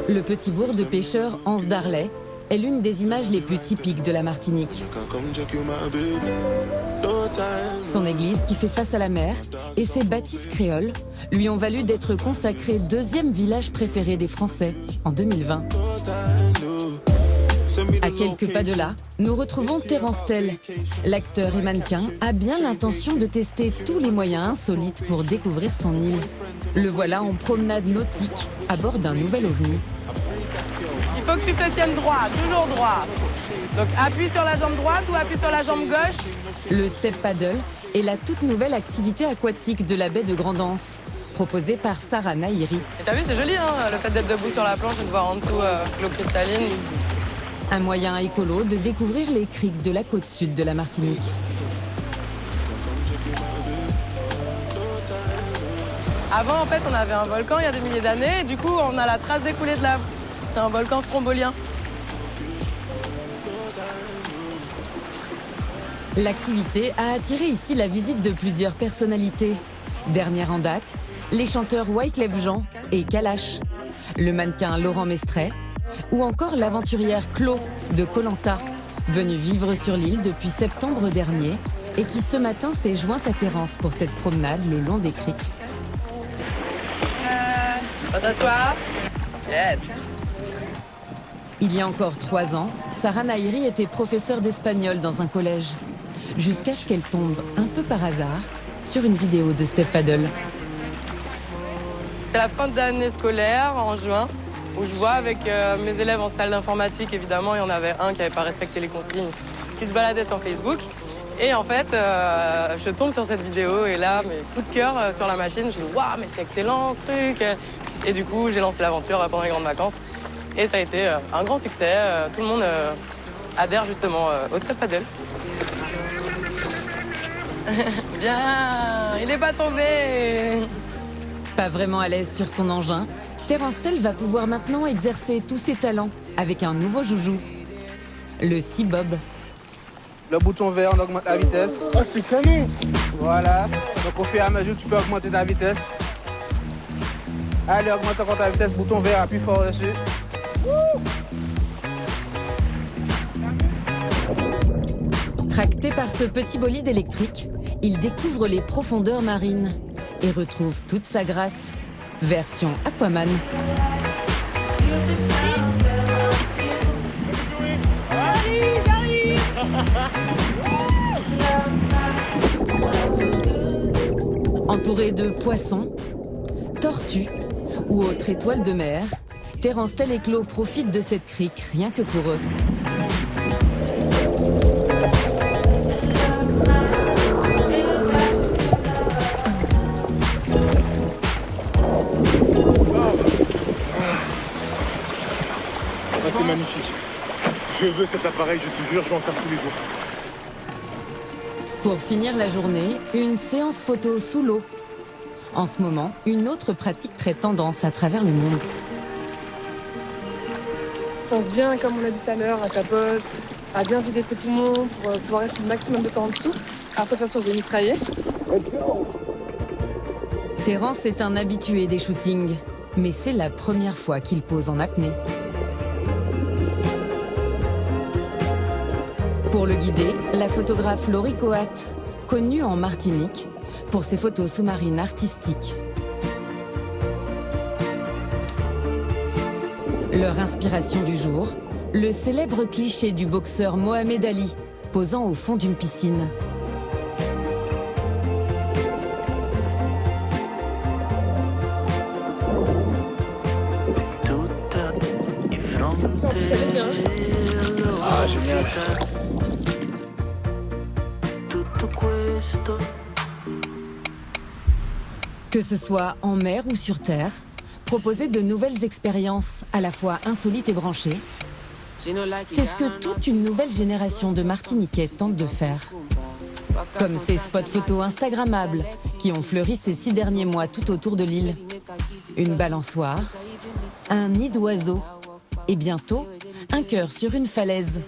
Le petit bourg de pêcheurs Anse d'Arlet est l'une des images les plus typiques de la Martinique. Son église, qui fait face à la mer, et ses bâtisses créoles lui ont valu d'être consacré deuxième village préféré des Français en 2020. À quelques pas de là, nous retrouvons Terence Tell. L'acteur et mannequin a bien l'intention de tester tous les moyens insolites pour découvrir son île. Le voilà en promenade nautique à bord d'un nouvel ovni. Il faut que tu te tiennes droit, toujours droit. Donc appuie sur la jambe droite ou appuie sur la jambe gauche. Le step paddle est la toute nouvelle activité aquatique de la baie de Grand'Anse, proposée par Sarah Nahiri. Et t'as vu, c'est joli, hein, le fait d'être debout sur la planche et de voir en dessous l'eau cristalline. Un moyen écolo de découvrir les criques de la côte sud de la Martinique. Avant, en fait, on avait un volcan il y a des milliers d'années et du coup, on a la trace des coulées de lave. C'était un volcan strombolien. L'activité a attiré ici la visite de plusieurs personnalités. Dernière en date, les chanteurs Wyclef Jean et Kalash, le mannequin Laurent Mestret, ou encore l'aventurière Chlo de Koh Lanta, venue vivre sur l'île depuis septembre dernier et qui ce matin s'est jointe à Terence pour cette promenade le long des criques. Redresse-toi. Yes. Il y a encore 3 ans, Sarah Nahiri était professeure d'espagnol dans un collège, jusqu'à ce qu'elle tombe, un peu par hasard, sur une vidéo de step paddle. C'est la fin d'année scolaire, en juin, où je vois avec mes élèves en salle d'informatique, évidemment, il y en avait un qui n'avait pas respecté les consignes, qui se baladait sur Facebook. Et en fait, je tombe sur cette vidéo et là, mes coups de cœur sur la machine, je dis « Waouh, mais c'est excellent ce truc !» Et du coup, j'ai lancé l'aventure pendant les grandes vacances. Et ça a été un grand succès. Tout le monde adhère justement au step paddle. Bien, il n'est pas tombé. Pas vraiment à l'aise sur son engin, Terence Tell va pouvoir maintenant exercer tous ses talents avec un nouveau joujou, le Sea Bob. Le bouton vert, on augmente la vitesse. Oh, c'est canon. Voilà. Donc au fur et à mesure, tu peux augmenter ta vitesse. Allez, augmente encore ta vitesse, bouton vert, appuie fort dessus. Tracté par ce petit bolide électrique, il découvre les profondeurs marines et retrouve toute sa grâce. Version Aquaman. Entouré de poissons, tortues ou autres étoiles de mer, Terence Tell et Chlo profitent de cette crique rien que pour eux. C'est magnifique. Je veux cet appareil, je te jure, je vais en faire tous les jours. Pour finir la journée, une séance photo sous l'eau. En ce moment, une autre pratique très tendance à travers le monde. Pense bien, comme on l'a dit tout à l'heure, à ta pose, à bien vider tes poumons pour pouvoir rester le maximum de temps en dessous. Après, de toute façon, je vais mitrailler. Terence est un habitué des shootings, mais c'est la première fois qu'il pose en apnée. Pour le guider, la photographe Laurie Coat, connue en Martinique pour ses photos sous-marines artistiques. Leur inspiration du jour, le célèbre cliché du boxeur Mohamed Ali, posant au fond d'une piscine. Ah, génial. Que ce soit en mer ou sur terre, proposer de nouvelles expériences à la fois insolites et branchées, c'est ce que toute une nouvelle génération de Martiniquais tente de faire. Comme ces spots photos instagrammables qui ont fleuri ces 6 derniers mois tout autour de l'île. Une balançoire, un nid d'oiseaux et bientôt un cœur sur une falaise.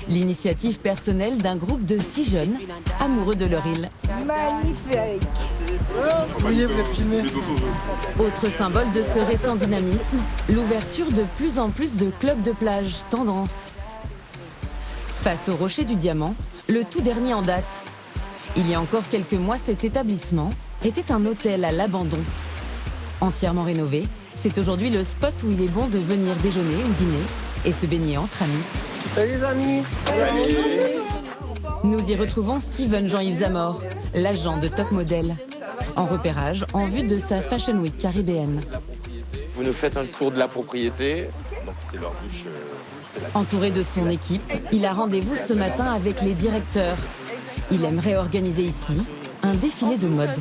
L'initiative personnelle d'un groupe de 6 jeunes amoureux de leur île. Magnifique. Soyez, vous êtes filmés. Autre symbole de ce récent dynamisme, l'ouverture de plus en plus de clubs de plage tendance. Face au Rocher du Diamant, le tout dernier en date. Il y a encore quelques mois, cet établissement était un hôtel à l'abandon. Entièrement rénové, c'est aujourd'hui le spot où il est bon de venir déjeuner ou dîner et se baigner entre amis. Salut les amis. Nous y retrouvons Steven Jean-Yves Zamor, l'agent de Top Model, en repérage en vue de sa Fashion Week caribéenne. Vous nous faites un tour de la propriété. Donc c'est leur douche. Entouré de son équipe, il a rendez-vous ce matin avec les directeurs. Il aimerait organiser ici un défilé de mode.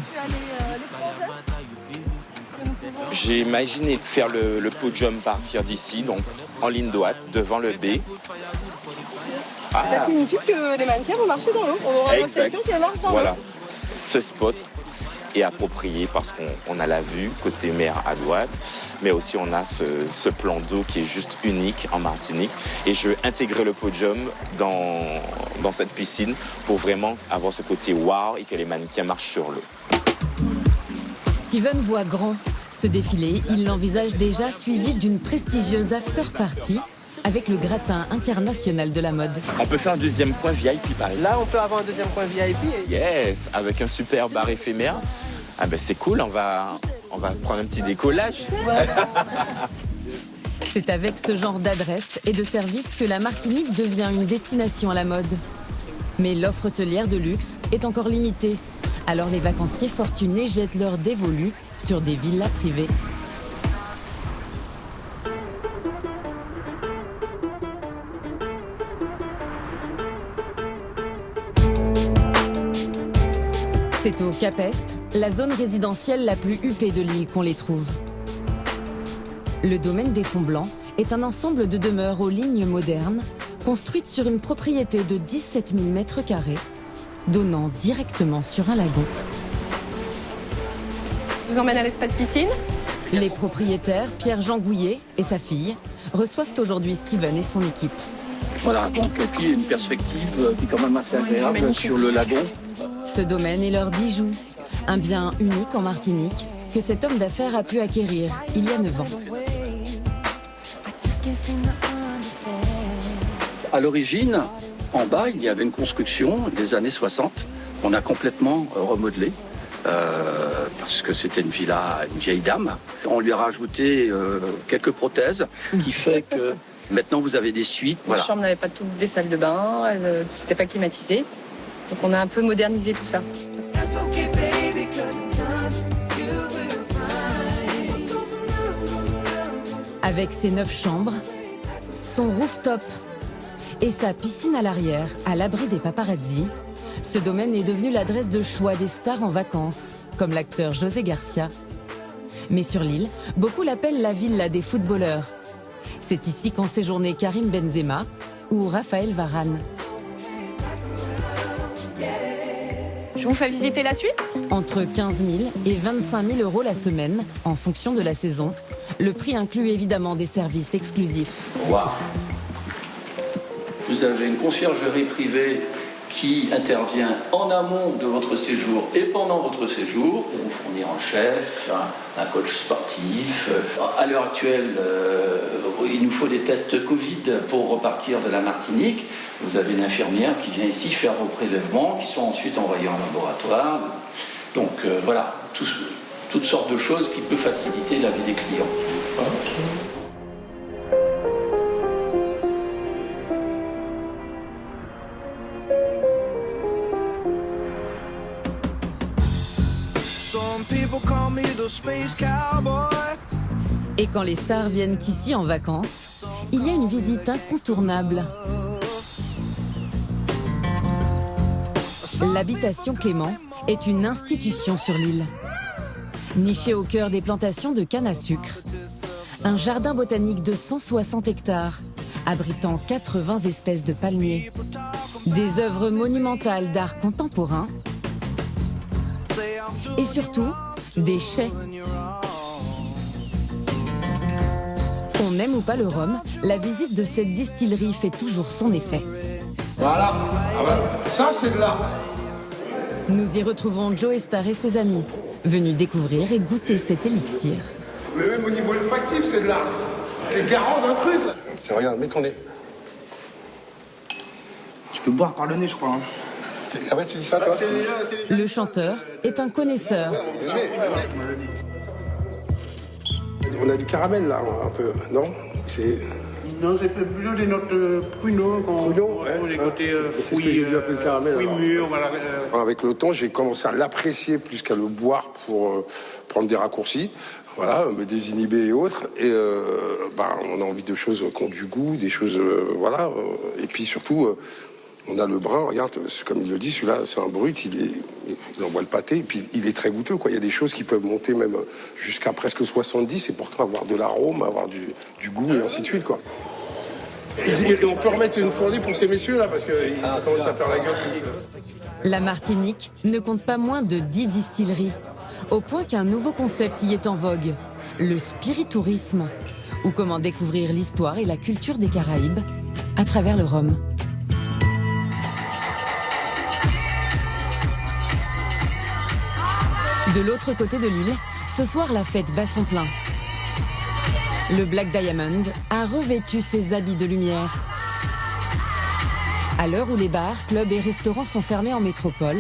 J'ai imaginé faire le podium partir d'ici, donc en ligne droite, devant le B. Ça signifie que les mannequins vont marcher dans l'eau. On aura l'impression qu'elles marchent dans l'eau. Voilà. Ce spot est approprié parce qu'on a la vue côté mer à droite, mais aussi on a ce plan d'eau qui est juste unique en Martinique. Et je veux intégrer le podium dans cette piscine pour vraiment avoir ce côté wow et que les mannequins marchent sur l'eau. Steven voit grand. Ce défilé, il l'envisage déjà suivi d'une prestigieuse after-party avec le gratin international de la mode. On peut faire un deuxième coin VIP par ici. Là, on peut avoir un deuxième coin VIP. Yes, avec un super bar éphémère. Ah ben c'est cool, on va prendre un petit décollage. C'est avec ce genre d'adresse et de service que la Martinique devient une destination à la mode. Mais l'offre hôtelière de luxe est encore limitée. Alors les vacanciers fortunés jettent leur dévolu sur des villas privées. C'est au Cap Est, la zone résidentielle la plus huppée de l'île qu'on les trouve. Le domaine des Fonds Blancs est un ensemble de demeures aux lignes modernes, construites sur une propriété de 17 000 m², donnant directement sur un lagon. Je vous emmène à l'espace piscine. Les propriétaires, Pierre-Jean Gouillet et sa fille, reçoivent aujourd'hui Steven et son équipe. Voilà, donc, et puis une perspective qui est quand même assez agréable sur le lagon. Ce domaine est leur bijou, un bien unique en Martinique que cet homme d'affaires a pu acquérir il y a 9 ans. À l'origine, en bas, il y avait une construction des années 60 qu'on a complètement remodelée. Parce que c'était une villa, une vieille dame. On lui a rajouté quelques prothèses qui fait que maintenant vous avez des suites. La chambre n'avait pas toutes des salles de bain, c'était pas climatisé. Donc on a un peu modernisé tout ça. Avec ses 9 chambres, son rooftop et sa piscine à l'arrière, à l'abri des paparazzis, ce domaine est devenu l'adresse de choix des stars en vacances, comme l'acteur José Garcia. Mais sur l'île, beaucoup l'appellent la villa des footballeurs. C'est ici qu'ont séjourné Karim Benzema ou Raphaël Varane. Je vous fais visiter la suite ? Entre 15 000 et 25 000 euros la semaine, en fonction de la saison. Le prix inclut évidemment des services exclusifs. Wow. Vous avez une conciergerie privée qui intervient en amont de votre séjour et pendant votre séjour pour vous fournir un chef, un coach sportif. À l'heure actuelle, il nous faut des tests Covid pour repartir de la Martinique. Vous avez une infirmière qui vient ici faire vos prélèvements, qui sont ensuite envoyés en laboratoire. Donc voilà, toutes sortes de choses qui peuvent faciliter la vie des clients. Et quand les stars viennent ici en vacances, il y a une visite incontournable. L'habitation Clément est une institution sur l'île. Nichée au cœur des plantations de canne à sucre, un jardin botanique de 160 hectares, abritant 80 espèces de palmiers, des œuvres monumentales d'art contemporain et surtout des chais. Qu'on aime ou pas le rhum, la visite de cette distillerie fait toujours son effet. Voilà. Ah bah, ça, c'est de l'art. Nous y retrouvons Joe Star et ses amis, venus découvrir et goûter cet élixir. Mais même au niveau olfactif, c'est de l'art. Elle est garant d'un truc, là. Tiens, regarde, mets ton nez. Tu peux boire par le nez, je crois. Hein. Ah ouais, tu dis ça, toi? Le chanteur est un connaisseur. On a du caramel, là, un peu, non? Non, c'est plutôt des notes pruneaux, les côtés fruits mûrs. Voilà. Avec le temps, j'ai commencé à l'apprécier plus qu'à le boire pour prendre des raccourcis, voilà, me désinhiber et autres. Et on a envie de choses qui ont du goût, des choses, voilà. Et puis surtout, on a le brun, regarde, comme il le dit, celui-là, c'est un brut, il envoie le pâté, et puis il est très goûteux, quoi. Il y a des choses qui peuvent monter même jusqu'à presque 70, et pourtant avoir de l'arôme, avoir du goût, et ainsi de suite, quoi. Et on peut remettre une fournée pour ces messieurs, là, parce qu'ils commencent à faire la gueule. La Martinique ne compte pas moins de 10 distilleries, au point qu'un nouveau concept y est en vogue, le spiritourisme, ou comment découvrir l'histoire et la culture des Caraïbes à travers le rhum. De l'autre côté de l'île, ce soir la fête bat son plein. Le Black Diamond a revêtu ses habits de lumière. À l'heure où les bars, clubs et restaurants sont fermés en métropole,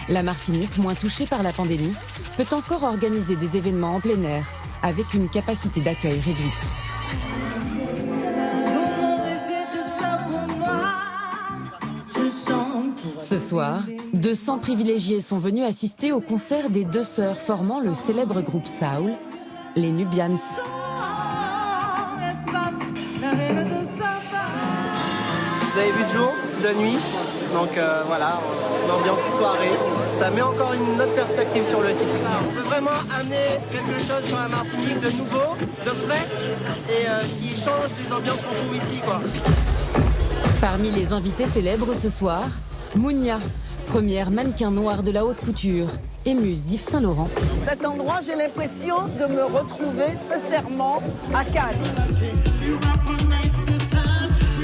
la Martinique, moins touchée par la pandémie, peut encore organiser des événements en plein air, avec une capacité d'accueil réduite. Ce soir, 200 privilégiés sont venus assister au concert des deux sœurs formant le célèbre groupe Soul, les Nubians. Vous avez vu de jour, de nuit, donc voilà, une ambiance soirée. Ça met encore une autre perspective sur le site. On peut vraiment amener quelque chose sur la Martinique de nouveau, de frais, et qui change des ambiances qu'on trouve ici, quoi. Parmi les invités célèbres ce soir, Mounia, première mannequin noire de la haute couture, et muse d'Yves Saint-Laurent. Cet endroit, j'ai l'impression de me retrouver sincèrement à Cannes.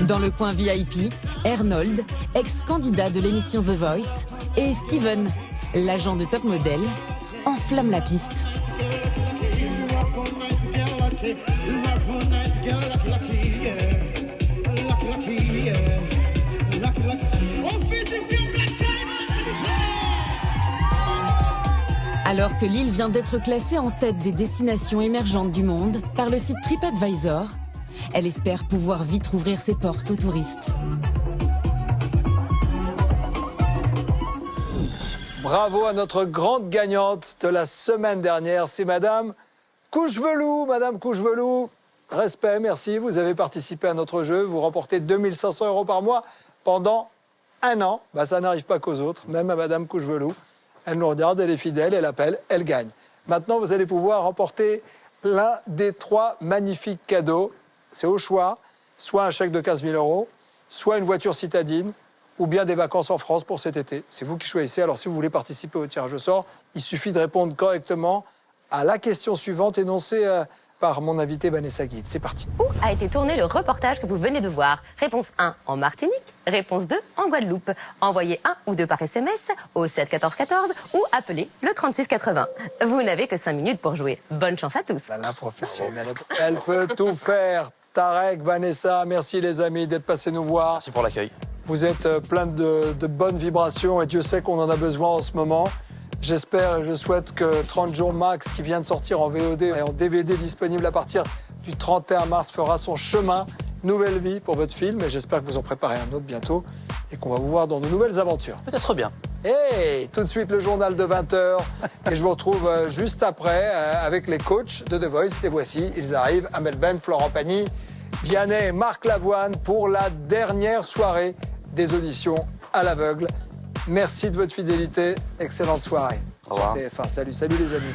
Dans le coin VIP, Arnold, ex-candidat de l'émission The Voice, et Steven, l'agent de Top Model, enflamme la piste. Alors que l'île vient d'être classée en tête des destinations émergentes du monde par le site TripAdvisor, elle espère pouvoir vite rouvrir ses portes aux touristes. Bravo à notre grande gagnante de la semaine dernière, c'est Madame Couchevelou. Madame Couchevelou, respect, merci. Vous avez participé à notre jeu, vous remportez 2 500 € par mois pendant 1 an. Ça n'arrive pas qu'aux autres, même à Madame Couchevelou. Elle nous regarde, elle est fidèle, elle appelle, elle gagne. Maintenant, vous allez pouvoir remporter l'un des 3 magnifiques cadeaux. C'est au choix, soit un chèque de 15 000 €, soit une voiture citadine, ou bien des vacances en France pour cet été. C'est vous qui choisissez. Alors, si vous voulez participer au tirage au sort, il suffit de répondre correctement à la question suivante énoncée par mon invité Vanessa Guide. C'est parti. Où a été tourné le reportage que vous venez de voir? Réponse 1 en Martinique, réponse 2 en Guadeloupe. Envoyez 1 ou 2 par SMS au 7 14 14 ou appelez le 36 80. Vous n'avez que 5 minutes pour jouer. Bonne chance à tous. La professionnelle, elle peut tout faire. Tarek, Vanessa, merci les amis d'être passés nous voir. Merci pour l'accueil. Vous êtes plein de bonnes vibrations et Dieu sait qu'on en a besoin en ce moment. J'espère et je souhaite que 30 jours max, qui vient de sortir en VOD et en DVD disponible à partir du 31 mars, fera son chemin. Nouvelle vie pour votre film et j'espère que vous en préparez un autre bientôt et qu'on va vous voir dans de nouvelles aventures. Peut-être bien. Et tout de suite le journal de 20h et je vous retrouve juste après avec les coachs de The Voice. Les voici, ils arrivent, Amel Ben, Florent Pagny, Vianney et Marc Lavoine pour la dernière soirée des auditions à l'aveugle. Merci de votre fidélité, excellente soirée. Au revoir. Sur TF1. Salut les amis.